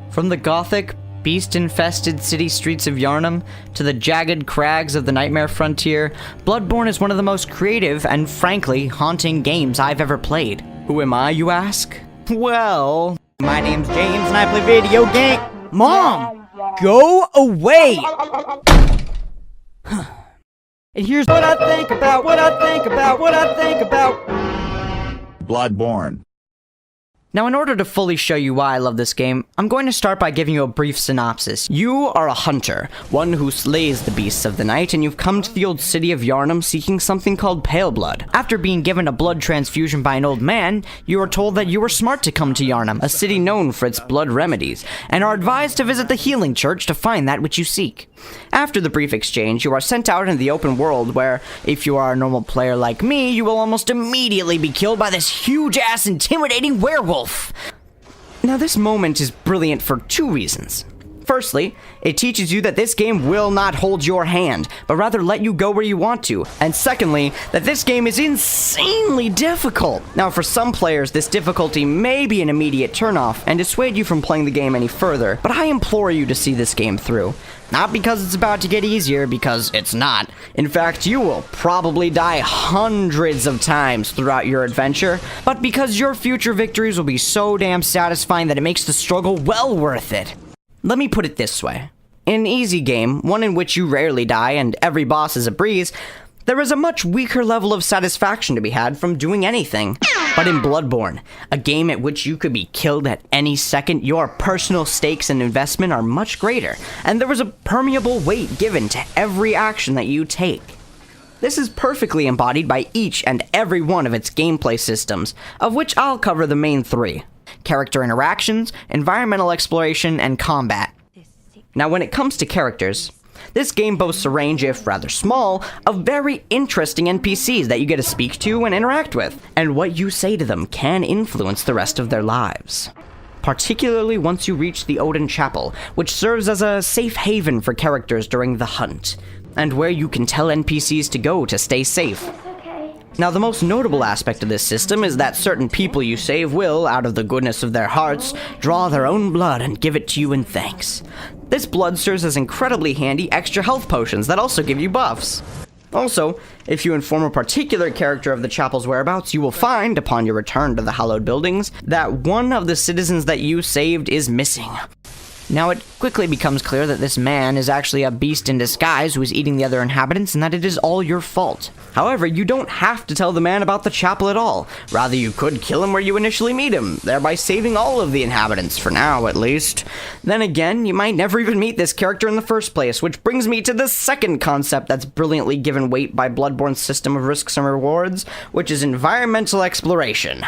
From the gothic, beast-infested city streets of Yharnam to the jagged crags of the Nightmare Frontier, Bloodborne is one of the most creative and, frankly, haunting games I've ever played. Who am I, you ask? Well, my name's James and I play video game. Mom! Go away! And here's what I think about Bloodborne. Now, in order to fully show you why I love this game, I'm going to start by giving you a brief synopsis. You are a hunter, one who slays the beasts of the night, and you've come to the old city of Yharnam seeking something called pale blood. After being given a blood transfusion by an old man, you are told that you were smart to come to Yharnam, a city known for its blood remedies, and are advised to visit the healing church to find that which you seek. After the brief exchange, you are sent out into the open world where, if you are a normal player like me, you will almost immediately be killed by this huge-ass intimidating werewolf. Now, this moment is brilliant for two reasons. Firstly, it teaches you that this game will not hold your hand, but rather let you go where you want to. And secondly, that this game is insanely difficult. Now, for some players, this difficulty may be an immediate turnoff and dissuade you from playing the game any further, but I implore you to see this game through. Not because it's about to get easier, because it's not. In fact, you will probably die hundreds of times throughout your adventure, but because your future victories will be so damn satisfying that it makes the struggle well worth it. Let me put it this way. In an easy game, one in which you rarely die and every boss is a breeze, there is a much weaker level of satisfaction to be had from doing anything. But in Bloodborne, a game at which you could be killed at any second, your personal stakes and investment are much greater, and there is a permeable weight given to every action that you take. This is perfectly embodied by each and every one of its gameplay systems, of which I'll cover the main three: character interactions, environmental exploration, and combat. Now, when it comes to characters, this game boasts a range, if rather small, of very interesting NPCs that you get to speak to and interact with, and what you say to them can influence the rest of their lives. Particularly once you reach the Odin Chapel, which serves as a safe haven for characters during the hunt, and where you can tell NPCs to go to stay safe. Now, the most notable aspect of this system is that certain people you save will, out of the goodness of their hearts, draw their own blood and give it to you in thanks. This blood serves as incredibly handy extra health potions that also give you buffs. Also, if you inform a particular character of the chapel's whereabouts, you will find, upon your return to the hallowed buildings, that one of the citizens that you saved is missing. Now, it quickly becomes clear that this man is actually a beast in disguise who is eating the other inhabitants, and that it is all your fault. However, you don't have to tell the man about the chapel at all. Rather, you could kill him where you initially meet him, thereby saving all of the inhabitants, for now at least. Then again, you might never even meet this character in the first place, which brings me to the second concept that's brilliantly given weight by Bloodborne's system of risks and rewards, which is environmental exploration.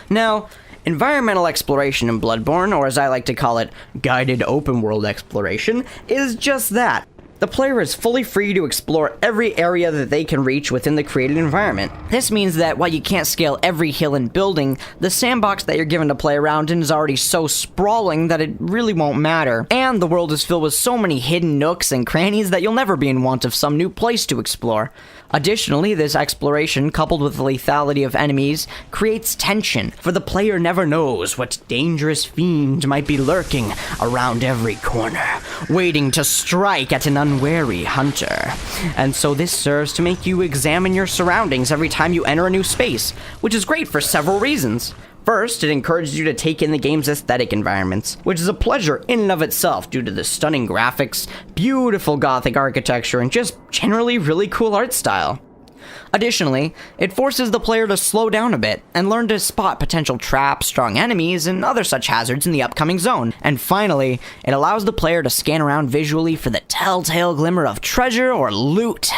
Now, environmental exploration in Bloodborne, or as I like to call it, guided open-world exploration, is just that. The player is fully free to explore every area that they can reach within the created environment. This means that while you can't scale every hill and building, the sandbox that you're given to play around in is already so sprawling that it really won't matter. And the world is filled with so many hidden nooks and crannies that you'll never be in want of some new place to explore. Additionally, this exploration, coupled with the lethality of enemies, creates tension, for the player never knows what dangerous fiend might be lurking around every corner, waiting to strike at an unwary hunter. And so this serves to make you examine your surroundings every time you enter a new space, which is great for several reasons. First, it encourages you to take in the game's aesthetic environments, which is a pleasure in and of itself due to the stunning graphics, beautiful gothic architecture, and just generally really cool art style. Additionally, it forces the player to slow down a bit and learn to spot potential traps, strong enemies, and other such hazards in the upcoming zone. And finally, it allows the player to scan around visually for the telltale glimmer of treasure or loot,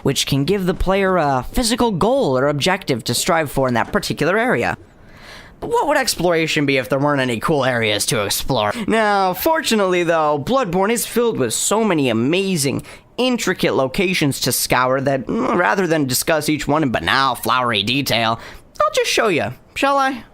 which can give the player a physical goal or objective to strive for in that particular area. But what would exploration be if there weren't any cool areas to explore? Now, fortunately though, Bloodborne is filled with so many amazing, intricate locations to scour that, rather than discuss each one in banal, flowery detail, I'll just show you, shall I?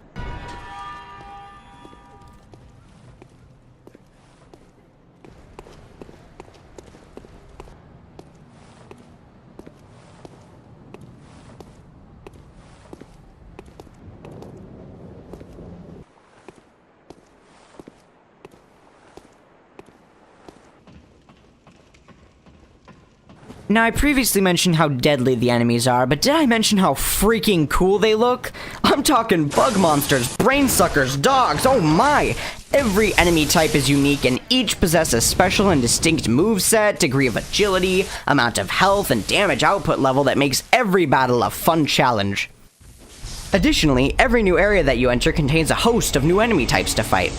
Now, I previously mentioned how deadly the enemies are, but did I mention how freaking cool they look? I'm talking bug monsters, brain suckers, dogs, oh my! Every enemy type is unique and each possess a special and distinct moveset, degree of agility, amount of health, and damage output level that makes every battle a fun challenge. Additionally, every new area that you enter contains a host of new enemy types to fight.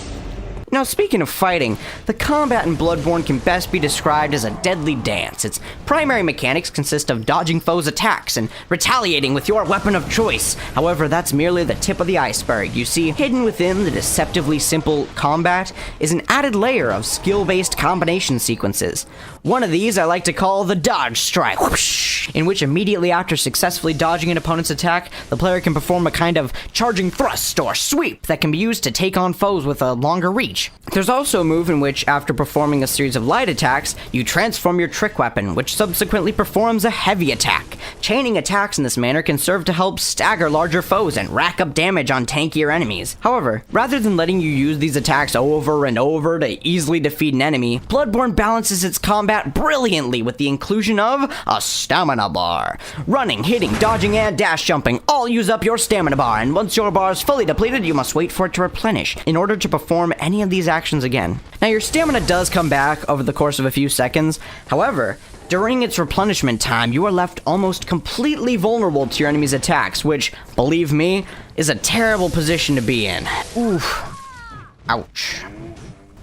Now, speaking of fighting, the combat in Bloodborne can best be described as a deadly dance. Its primary mechanics consist of dodging foes' attacks and retaliating with your weapon of choice. However, that's merely the tip of the iceberg. You see, hidden within the deceptively simple combat is an added layer of skill-based combination sequences. One of these I like to call the dodge strike, whoosh, in which immediately after successfully dodging an opponent's attack, the player can perform a kind of charging thrust or sweep that can be used to take on foes with a longer reach. There's also a move in which, after performing a series of light attacks, you transform your trick weapon, which subsequently performs a heavy attack. Chaining attacks in this manner can serve to help stagger larger foes and rack up damage on tankier enemies. However, rather than letting you use these attacks over and over to easily defeat an enemy, Bloodborne balances its combat brilliantly with the inclusion of a stamina bar. Running, hitting, dodging, and dash jumping all use up your stamina bar, and once your bar is fully depleted, you must wait for it to replenish in order to perform any of these actions again. Now, your stamina does come back over the course of a few seconds. However, during its replenishment time, you are left almost completely vulnerable to your enemy's attacks, which, believe me, is a terrible position to be in. Oof. Ouch.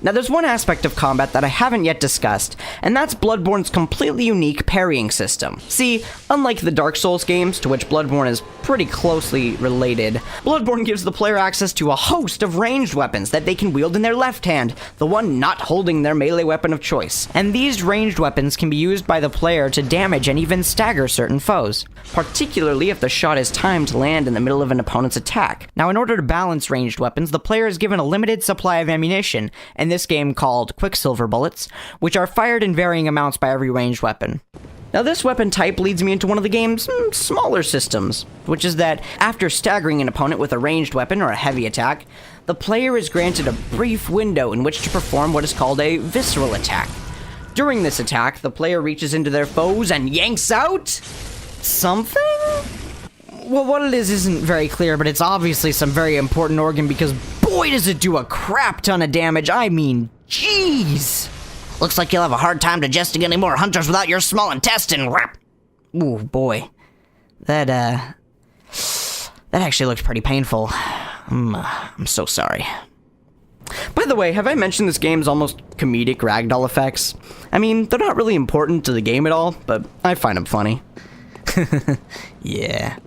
Now, there's one aspect of combat that I haven't yet discussed, and that's Bloodborne's completely unique parrying system. See, unlike the Dark Souls games, to which Bloodborne is pretty closely related, Bloodborne gives the player access to a host of ranged weapons that they can wield in their left hand, the one not holding their melee weapon of choice. And these ranged weapons can be used by the player to damage and even stagger certain foes, particularly if the shot is timed to land in the middle of an opponent's attack. Now, in order to balance ranged weapons, the player is given a limited supply of ammunition, and this game called Quicksilver bullets, which are fired in varying amounts by every ranged weapon. Now, this weapon type leads me into one of the game's smaller systems, which is that after staggering an opponent with a ranged weapon or a heavy attack, the player is granted a brief window in which to perform what is called a Visceral Attack. During this attack, the player reaches into their foes and yanks out something? Well, what it is isn't very clear, but it's obviously some very important organ because boy does it do a crap ton of damage. I mean, jeez. Looks like you'll have a hard time digesting any more hunters without your small intestine. Ooh, boy. That actually looked pretty painful. I'm so sorry. By the way, have I mentioned this game's almost comedic ragdoll effects? I mean, they're not really important to the game at all, but I find them funny. Yeah.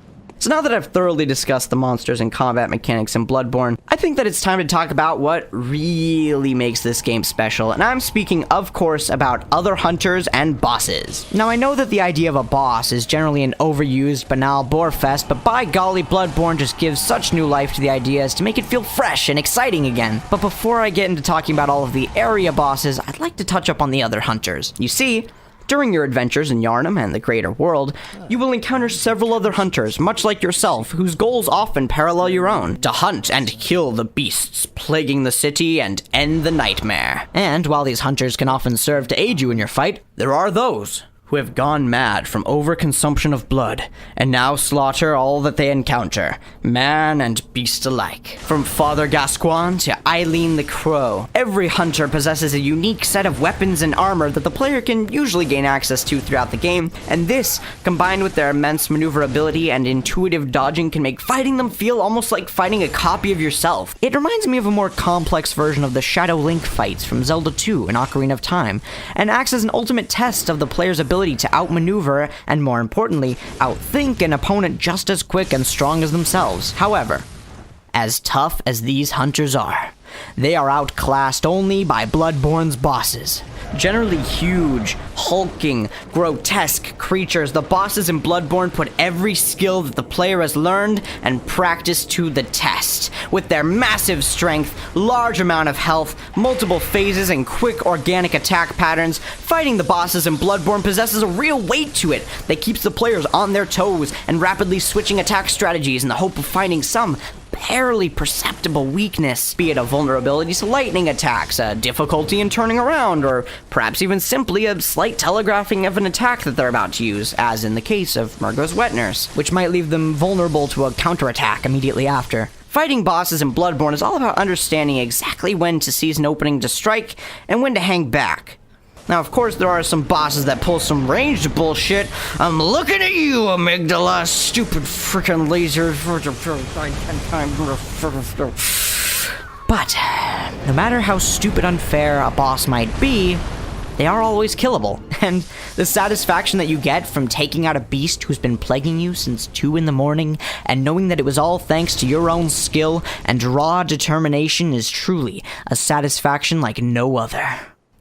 So now that I've thoroughly discussed the monsters and combat mechanics in Bloodborne, I think that it's time to talk about what really makes this game special, and I'm speaking, of course, about other hunters and bosses. Now, I know that the idea of a boss is generally an overused, banal bore fest, but by golly, Bloodborne just gives such new life to the idea as to make it feel fresh and exciting again. But before I get into talking about all of the area bosses, I'd like to touch up on the other hunters. You see, during your adventures in Yharnam and the greater world, you will encounter several other hunters, much like yourself, whose goals often parallel your own, to hunt and kill the beasts plaguing the city and end the nightmare. And while these hunters can often serve to aid you in your fight, there are those who have gone mad from overconsumption of blood, and now slaughter all that they encounter, man and beast alike. From Father Gascoigne to Eileen the Crow, every hunter possesses a unique set of weapons and armor that the player can usually gain access to throughout the game, and this, combined with their immense maneuverability and intuitive dodging, can make fighting them feel almost like fighting a copy of yourself. It reminds me of a more complex version of the Shadow Link fights from Zelda 2 and Ocarina of Time, and acts as an ultimate test of the player's ability to outmaneuver and, more importantly, outthink an opponent just as quick and strong as themselves. However, as tough as these hunters are, they are outclassed only by Bloodborne's bosses. Generally huge, hulking, grotesque creatures, the bosses in Bloodborne put every skill that the player has learned and practiced to the test. With their massive strength, large amount of health, multiple phases, and quick organic attack patterns, fighting the bosses in Bloodborne possesses a real weight to it that keeps the players on their toes and rapidly switching attack strategies in the hope of finding some barely perceptible weakness, be it a vulnerability to lightning attacks, a difficulty in turning around, or perhaps even simply a slight telegraphing of an attack that they're about to use, as in the case of Murgo's Wet Nurse, which might leave them vulnerable to a counterattack immediately after. Fighting bosses in Bloodborne is all about understanding exactly when to seize an opening to strike and when to hang back. Now, of course, there are some bosses that pull some ranged bullshit. I'm looking at you, amygdala, stupid freaking lasers. But, no matter how stupid unfair a boss might be, they are always killable, and the satisfaction that you get from taking out a beast who's been plaguing you since 2 in the morning and knowing that it was all thanks to your own skill and raw determination is truly a satisfaction like no other.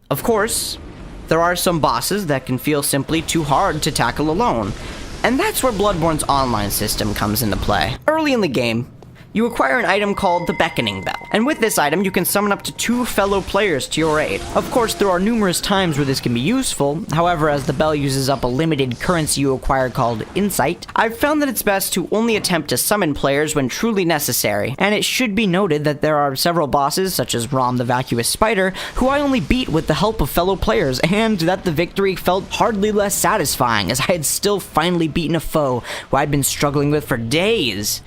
Of course, there are some bosses that can feel simply too hard to tackle alone, and that's where Bloodborne's online system comes into play. Early in the game, you acquire an item called the Beckoning Bell, and with this item you can summon up to 2 fellow players to your aid. Of course, there are numerous times where this can be useful, however, as the bell uses up a limited currency you acquire called Insight, I've found that it's best to only attempt to summon players when truly necessary, and it should be noted that there are several bosses, such as Rom the Vacuous Spider, who I only beat with the help of fellow players, and that the victory felt hardly less satisfying, as I had still finally beaten a foe who I'd been struggling with for days.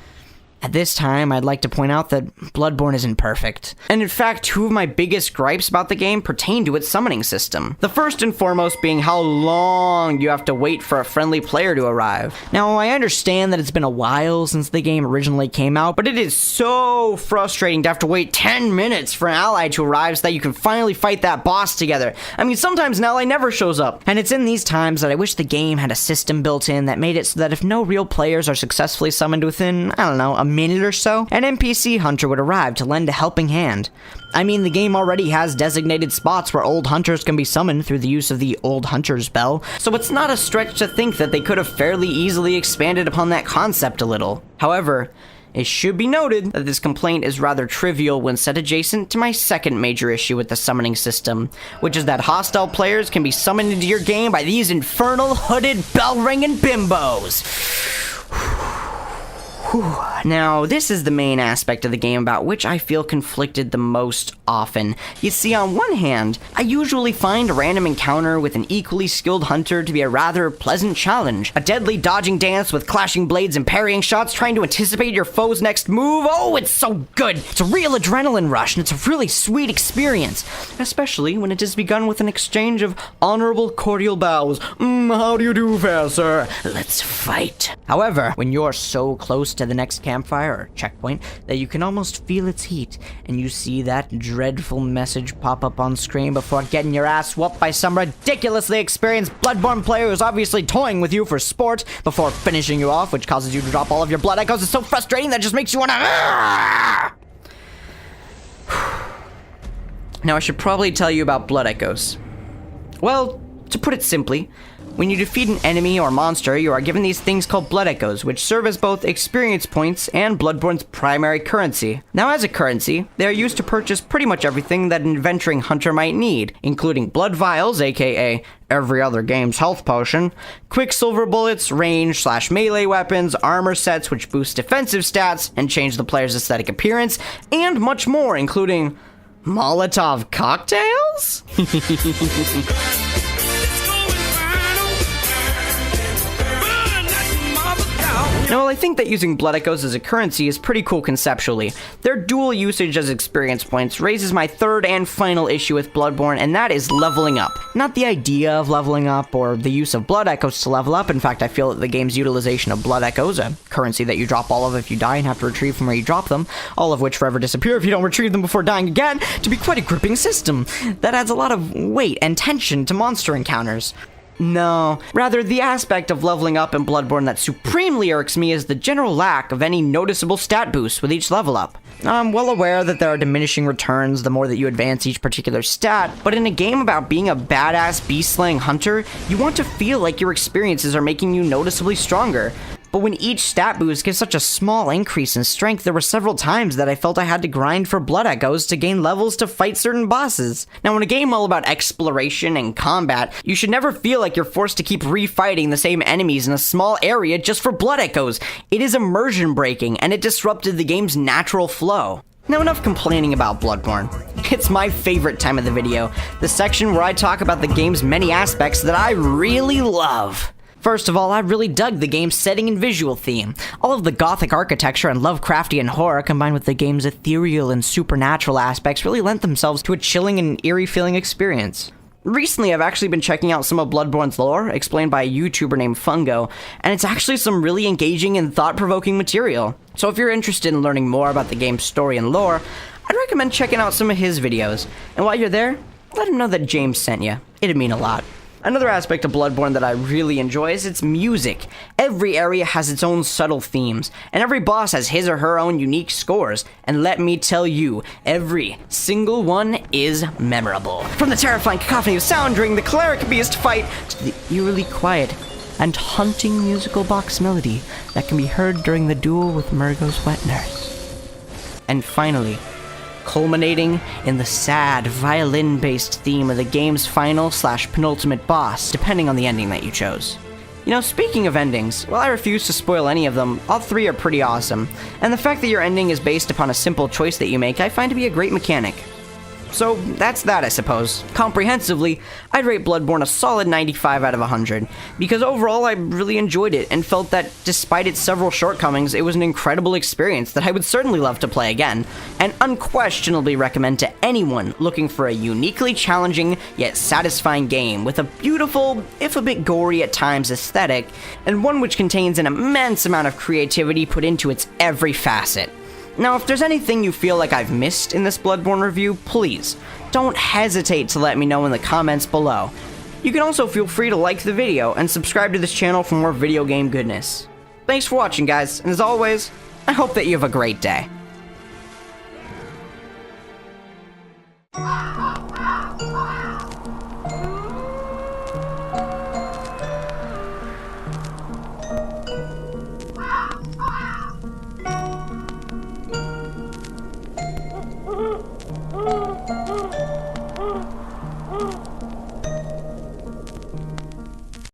At this time, I'd like to point out that Bloodborne isn't perfect. And in fact, 2 of my biggest gripes about the game pertain to its summoning system. The first and foremost being how long you have to wait for a friendly player to arrive. Now, I understand that it's been a while since the game originally came out, but it is so frustrating to have to wait 10 minutes for an ally to arrive so that you can finally fight that boss together. I mean, sometimes an ally never shows up. And it's in these times that I wish the game had a system built in that made it so that if no real players are successfully summoned within, I don't know, a minute or so, an NPC hunter would arrive to lend a helping hand. I mean, the game already has designated spots where old hunters can be summoned through the use of the Old Hunter's Bell, so it's not a stretch to think that they could have fairly easily expanded upon that concept a little. However, it should be noted that this complaint is rather trivial when set adjacent to my second major issue with the summoning system, which is that hostile players can be summoned into your game by these infernal hooded bell-ringing bimbos. Now, this is the main aspect of the game about which I feel conflicted the most often. You see, on one hand, I usually find a random encounter with an equally skilled hunter to be a rather pleasant challenge. A deadly dodging dance with clashing blades and parrying shots trying to anticipate your foe's next move. Oh, it's so good! It's a real adrenaline rush, and it's a really sweet experience. Especially when it is begun with an exchange of honorable cordial bows. How do you do, fair sir? Let's fight. However, when you're so close to the next campfire or checkpoint that you can almost feel its heat, and you see that dreadful message pop up on screen before getting your ass whooped by some ridiculously experienced Bloodborne player who's obviously toying with you for sport before finishing you off, which causes you to drop all of your blood echoes. It's so frustrating that it just makes you wanna... Now, I should probably tell you about blood echoes. Well, to put it simply, when you defeat an enemy or monster, you are given these things called blood echoes, which serve as both experience points and Bloodborne's primary currency. Now, as a currency, they are used to purchase pretty much everything that an adventuring hunter might need, including blood vials, aka every other game's health potion, quicksilver bullets, range/melee weapons, armor sets which boost defensive stats and change the player's aesthetic appearance, and much more, including Molotov cocktails? Now, while I think that using blood echoes as a currency is pretty cool conceptually, their dual usage as experience points raises my third and final issue with Bloodborne, and that is leveling up. Not the idea of leveling up or the use of blood echoes to level up. In fact, I feel that the game's utilization of blood echoes, a currency that you drop all of if you die and have to retrieve from where you drop them, all of which forever disappear if you don't retrieve them before dying again, to be quite a gripping system. That adds a lot of weight and tension to monster encounters. No, rather the aspect of leveling up in Bloodborne that supremely irks me is the general lack of any noticeable stat boost with each level up. I'm well aware that there are diminishing returns the more that you advance each particular stat, but in a game about being a badass beast-slaying hunter, you want to feel like your experiences are making you noticeably stronger. but when each stat boost gives such a small increase in strength, there were several times that I felt I had to grind for blood echoes to gain levels to fight certain bosses. Now, in a game all about exploration and combat, you should never feel like you're forced to keep refighting the same enemies in a small area just for blood echoes. It is immersion breaking, and it disrupted the game's natural flow. Now, enough complaining about Bloodborne. It's my favorite time of the video, the section where I talk about the game's many aspects that I really love. First of all, I really dug the game's setting and visual theme. All of the gothic architecture and Lovecraftian horror combined with the game's ethereal and supernatural aspects really lent themselves to a chilling and eerie feeling experience. Recently, I've actually been checking out some of Bloodborne's lore, explained by a YouTuber named Fungo, and it's actually some really engaging and thought-provoking material. So if you're interested in learning more about the game's story and lore, I'd recommend checking out some of his videos. And while you're there, let him know that James sent you. It'd mean a lot. Another aspect of Bloodborne that I really enjoy is its music. Every area has its own subtle themes, and every boss has his or her own unique scores. And let me tell you, every single one is memorable. From the terrifying cacophony of sound during the cleric beast fight, to the eerily quiet and haunting musical box melody that can be heard during the duel with Murgo's wet nurse. And finally, culminating in the sad, violin-based theme of the game's final/penultimate boss, depending on the ending that you chose. You know, speaking of endings, while I refuse to spoil any of them, all three are pretty awesome, and the fact that your ending is based upon a simple choice that you make, I find to be a great mechanic. So that's that, I suppose. Comprehensively, I'd rate Bloodborne a solid 95 out of 100, because overall I really enjoyed it and felt that despite its several shortcomings, it was an incredible experience that I would certainly love to play again, and unquestionably recommend to anyone looking for a uniquely challenging yet satisfying game with a beautiful, if a bit gory at times, aesthetic, and one which contains an immense amount of creativity put into its every facet. Now, if there's anything you feel like I've missed in this Bloodborne review, please, don't hesitate to let me know in the comments below. You can also feel free to like the video and subscribe to this channel for more video game goodness. Thanks for watching, guys, and as always, I hope that you have a great day.